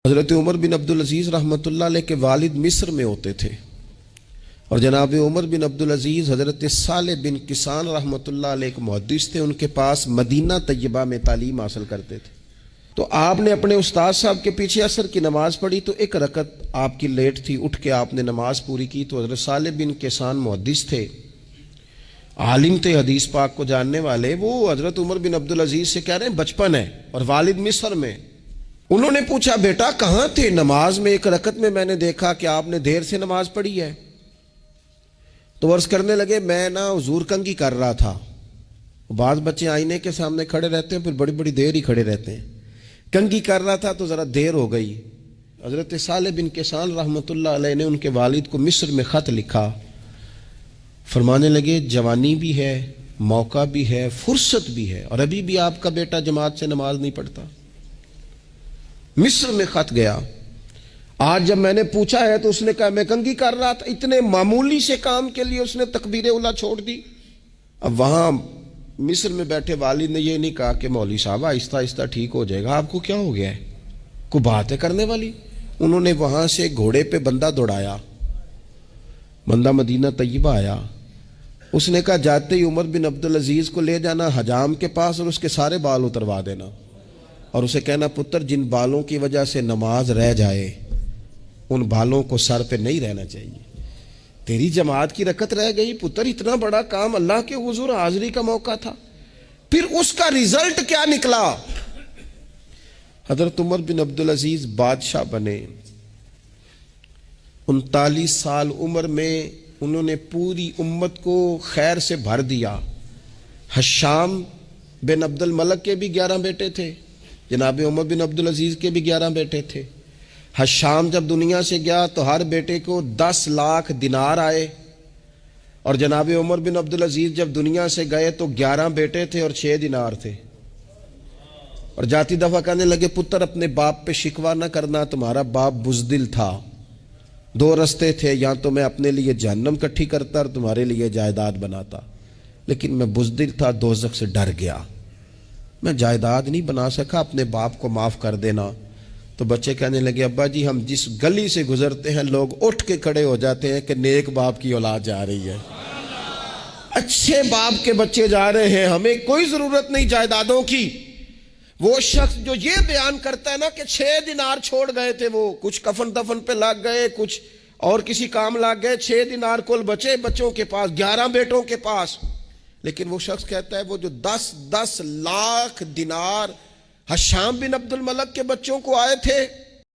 حضرت عمر بن عبدالعزیز رحمۃ اللہ علیہ کے والد مصر میں ہوتے تھے اور جناب عمر بن عبدالعزیز حضرت صالح بن کسان رحمۃ اللہ علیہ کے محدث تھے، ان کے پاس مدینہ طیبہ میں تعلیم حاصل کرتے تھے۔ تو آپ نے اپنے استاد صاحب کے پیچھے عصر کی نماز پڑھی تو ایک رکعت آپ کی لیٹ تھی، اٹھ کے آپ نے نماز پوری کی تو حضرت صالح بن کسان محدث تھے، عالم تھے، حدیث پاک کو جاننے والے، وہ حضرت عمر بن عبدالعزیز سے کہہ رہے ہیں بچپن ہے اور والد مصر میں۔ انہوں نے پوچھا بیٹا کہاں تھے؟ نماز میں ایک رکعت میں نے دیکھا کہ آپ نے دیر سے نماز پڑھی ہے۔ تو عرض کرنے لگے میں حضور کنگھی کر رہا تھا۔ بعض بچے آئینے کے سامنے کھڑے رہتے ہیں پھر بڑی بڑی دیر ہی کھڑے رہتے ہیں، کنگھی کر رہا تھا تو ذرا دیر ہو گئی۔ حضرت صالح بن کسان رحمۃ اللہ علیہ نے ان کے والد کو مصر میں خط لکھا، فرمانے لگے جوانی بھی ہے، موقع بھی ہے، فرصت بھی ہے، اور ابھی بھی آپ کا بیٹا جماعت سے نماز نہیں پڑھتا۔ مصر میں خط گیا، آج جب میں نے پوچھا ہے تو اس نے کہا میں کنگھی کر رہا تھا۔ اتنے معمولی سے کام کے لیے اس نے تکبیر اولیٰ چھوڑ دی۔ اب وہاں مصر میں بیٹھے والد نے یہ نہیں کہا کہ مولوی صاحب آہستہ آہستہ ٹھیک ہو جائے گا، آپ کو کیا ہو گیا ہے، کوئی بات ہے کرنے والی؟ انہوں نے وہاں سے گھوڑے پہ بندہ دوڑایا، بندہ مدینہ طیبہ آیا۔ اس نے کہا جاتے ہی عمر بن عبدالعزیز کو لے جانا حجام کے پاس اور اس کے سارے بال اتروا دینا، اور اسے کہنا پتر جن بالوں کی وجہ سے نماز رہ جائے ان بالوں کو سر پہ نہیں رہنا چاہیے، تیری جماعت کی رکعت رہ گئی پتر، اتنا بڑا کام، اللہ کے حضور حاضری کا موقع تھا۔ پھر اس کا ریزلٹ کیا نکلا؟ حضرت عمر بن عبدالعزیز بادشاہ بنے، 39 سال عمر میں انہوں نے پوری امت کو خیر سے بھر دیا۔ حشام بن عبد الملک کے بھی 11 بیٹے تھے، جناب عمر بن عبدالعزیز کے بھی 11 بیٹے تھے۔ حشام جب دنیا سے گیا تو ہر بیٹے کو 10 لاکھ دینار آئے، اور جناب عمر بن عبدالعزیز جب دنیا سے گئے تو 11 بیٹے تھے اور 6 دینار تھے۔ اور جاتی دفعہ کہنے لگے پتر اپنے باپ پہ شکوہ نہ کرنا، تمہارا باپ بزدل تھا، 2 رستے تھے، یا تو میں اپنے لیے جہنم کٹھی کرتا اور تمہارے لیے جائیداد بناتا، لیکن میں بزدل تھا، دوزخ سے ڈر گیا، میں جائیداد نہیں بنا سکا، اپنے باپ کو معاف کر دینا۔ تو بچے کہنے لگے ابا جی ہم جس گلی سے گزرتے ہیں لوگ اٹھ کے کھڑے ہو جاتے ہیں کہ نیک باپ کی اولاد جا رہی ہے، اچھے باپ کے بچے جا رہے ہیں، ہمیں کوئی ضرورت نہیں جائیدادوں کی۔ وہ شخص جو یہ بیان کرتا ہے نا کہ 6 دینار چھوڑ گئے تھے، وہ کچھ کفن دفن پہ لگ گئے، کچھ اور کسی کام لگ گئے، 6 دینار کل بچے بچوں کے پاس، 11 بیٹوں کے پاس۔ لیکن وہ شخص کہتا ہے وہ جو 10 لاکھ دینار حشام بن عبد الملک کے بچوں کو آئے تھے